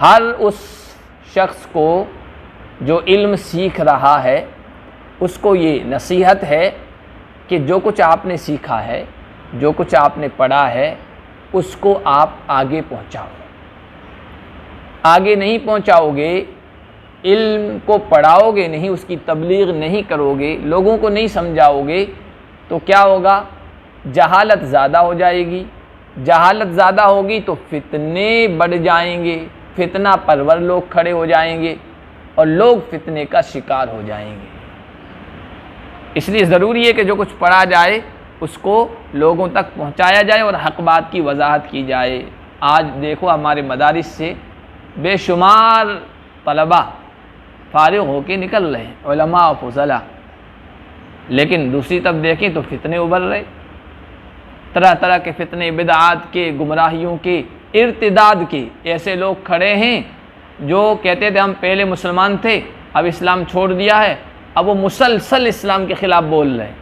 हर उस शख्स को जो इल्म सीख रहा है उसको ये नसीहत है कि जो कुछ आपने सीखा है, जो कुछ आपने पढ़ा है, उसको आप आगे पहुंचाओ। आगे नहीं पहुंचाओगे, इल्म को पढ़ाओगे नहीं, उसकी तबलीग नहीं करोगे, लोगों को नहीं समझाओगे, तो क्या होगा? जहालत ज़्यादा हो जाएगी। जहालत ज़्यादा होगी तो फितने बढ़ जाएंगे, फितना परवर लोग खड़े हो जाएंगे और लोग फितने का शिकार हो जाएंगे। इसलिए ज़रूरी है कि जो कुछ पढ़ा जाए उसको लोगों तक पहुंचाया जाए और हक़ बात की वजाहत की जाए। आज देखो हमारे मदारिस से बेशुमार तलबा फारिग होके निकल रहे हैं, उलमा और फुज़ला, लेकिन दूसरी तरफ देखें तो फितने उभर रहे, तरह तरह के फितने, बिदआत के, गुमराहियों के, इर्तिदाद के। ऐसे लोग खड़े हैं जो कहते थे हम पहले मुसलमान थे, अब इस्लाम छोड़ दिया है, अब वो मुसलसल इस्लाम के ख़िलाफ़ बोल रहे हैं,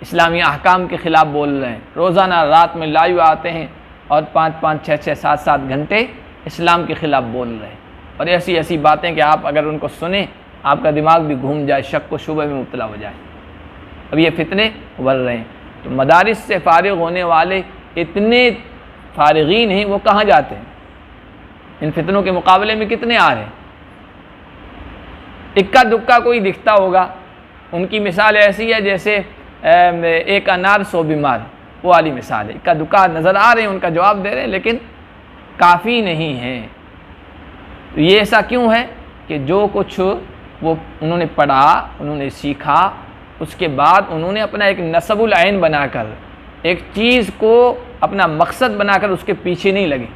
इस्लामी अहकाम के ख़िलाफ़ बोल रहे हैं। रोज़ाना रात में लाइव आते हैं और 5-5, 6-6, 7-7 घंटे इस्लाम के ख़िलाफ़ बोल रहे हैं। और ऐसी ऐसी बातें कि आप अगर उनको सुने आपका दिमाग भी घूम जाए, शक व शुबह में मुब्तला हो जाए। अब ये फितने उभर रहे हैं, तो मदारिस से फारिग होने वाले इतने फारिगीन हैं, वो कहाँ जाते हैं? इन फितनों के मुकाबले में कितने आ रहे हैं? इक्का दुक्का कोई दिखता होगा। उनकी मिसाल ऐसी है जैसे एक अनार 100 बीमार, वो वाली मिसाल है। इक्का दुक्का नज़र आ रहे हैं, उनका जवाब दे रहे हैं, लेकिन काफ़ी नहीं है। ये ऐसा क्यों है कि जो कुछ वो उन्होंने पढ़ा, उन्होंने सीखा, उसके बाद उन्होंने अपना एक नसबुल ऐन बनाकर, एक चीज़ को अपना मकसद बनाकर उसके पीछे नहीं लगे।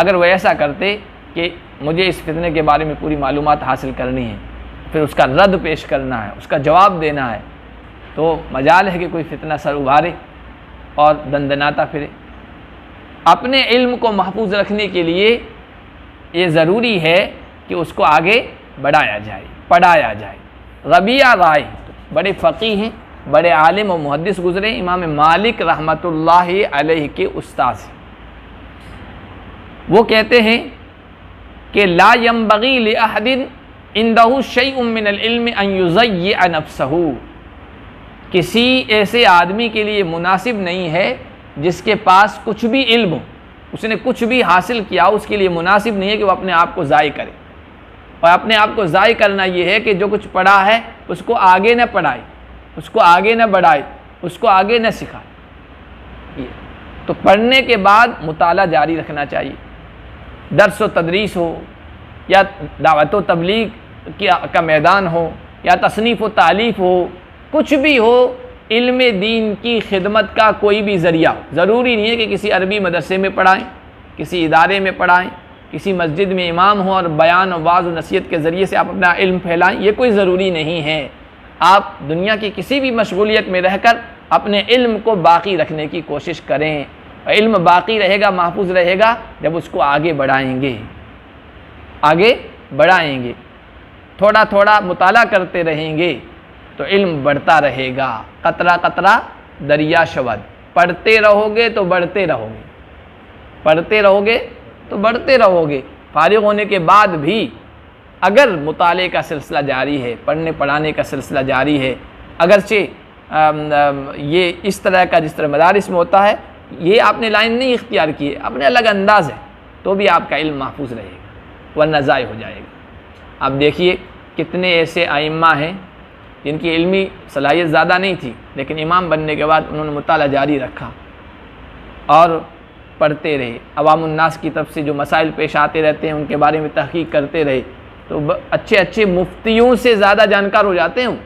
अगर वो ऐसा करते कि मुझे इस फितने के बारे में पूरी मालूमात हासिल करनी है, फिर उसका रद्द पेश करना है, उसका जवाब देना है, तो मजाल है कि कोई फितना सर उभारे और दंदनाता फिरे। अपने इल्म को महफूज रखने के लिए ये ज़रूरी है कि उसको आगे बढ़ाया जाए, पढ़ाया जाए। रबिया राय बड़े फ़क़ीह हैं, बड़े आलिम और मुहद्दिस गुज़रे, इमाम मालिक रहमतुल्लाहि अलैहि के उस्ताद हैं। वो कहते हैं कि ला यंबगी लि अहदिन इंदहु शैउम मिनल इल्म अन युज़य्यिअ नफ्सहु। किसी ऐसे आदमी के लिए मुनासिब नहीं है जिसके पास कुछ भी इल्म हो, उसने कुछ भी हासिल किया, उसके लिए मुनासिब नहीं है कि वो अपने आप को ज़ाय करे। और अपने आप को ज़ाय करना ये है कि जो कुछ पढ़ा है उसको आगे न पढ़ाए, उसको आगे न बढ़ाए, उसको आगे न सिखाए। तो पढ़ने के बाद मुताला जारी रखना चाहिए। दर्स व तदरीस हो या दावत व तबलीग का मैदान हो या तसनीफ़ व तालीफ़ हो, कुछ भी हो, इल्म दीन की खिदमत का कोई भी ज़रिया हो। ज़रूरी नहीं है कि किसी अरबी मदरसे में पढ़ाएँ, किसी इदारे में पढ़ाएँ, किसी मस्जिद में इमाम हो और बयान और वाज़ और नसीहत के ज़रिए से आप अपना इल्म फैलाएँ, ये कोई ज़रूरी नहीं है। आप दुनिया की किसी भी मशगूलियत में रहकर अपने इल्म को बाकी रखने की कोशिश करें। और इल्म बाकी रहेगा, महफूज रहेगा जब उसको आगे बढ़ाएंगे, आगे बढ़ाएंगे, थोड़ा थोड़ा मुताला करते रहेंगे तो इल्म बढ़ता रहेगा। कतरा कतरा दरिया शवद, पढ़ते रहोगे तो बढ़ते रहोगे, पढ़ते रहोगे तो बढ़ते रहोगे। फारिग होने के बाद भी अगर मुताले का सिलसिला जारी है, पढ़ने पढ़ाने का सिलसिला जारी है, अगरचे ये इस तरह का जिस तरह मदारिस में होता है, ये आपने लाइन नहीं इख्तियार की है, अपने अलग अंदाज है, तो भी आपका इल्म महफूज रहेगा, वरना ज़ाय हो जाएगा। अब देखिए कितने ऐसे आइम्मा हैं जिनकी इल्मी सलाहियत ज़्यादा नहीं थी, लेकिन इमाम बनने के बाद उन्होंने मुताला जारी रखा और पढ़ते रहे। अवामुन्नास की तरफ से जो मसाइल पेश आते रहते हैं उनके बारे में तहक़ीक़ करते रहे, तो अच्छे अच्छे मुफ्तियों से ज़्यादा जानकार हो जाते हैं,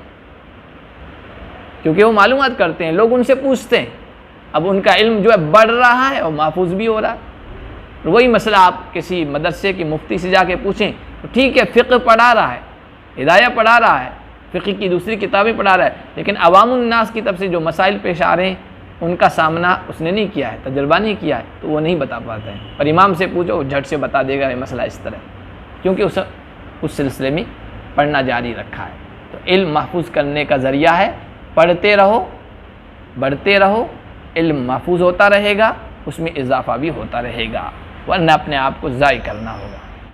क्योंकि वो मालूमात करते हैं, लोग उनसे पूछते हैं। अब उनका इल्म जो है बढ़ रहा है और महफूज भी हो रहा है। तो वही मसला आप किसी मदरसे की मुफ्ती से जाके पूछें तो ठीक है, फ़िक़्ह पढ़ा रहा है, हिदायत पढ़ा रहा है, फ़िक़्ह की दूसरी किताबें पढ़ा रहा है, लेकिन अवामुन्नास की तरफ से जो मसाइल पेश आ रहे हैं उनका सामना उसने नहीं किया है, तजर्बा नहीं किया है, तो वो नहीं बता पाता है। और इमाम से पूछो, झट से बता देगा ये मसला इस तरह, क्योंकि उस सिलसिले में पढ़ना जारी रखा है। तो इल्म महफूज करने का ज़रिया है, पढ़ते रहो, बढ़ते रहो, इल्म महफूज होता रहेगा, उसमें इजाफ़ा भी होता रहेगा। वरना अपने आप को ज़ाय करना होगा।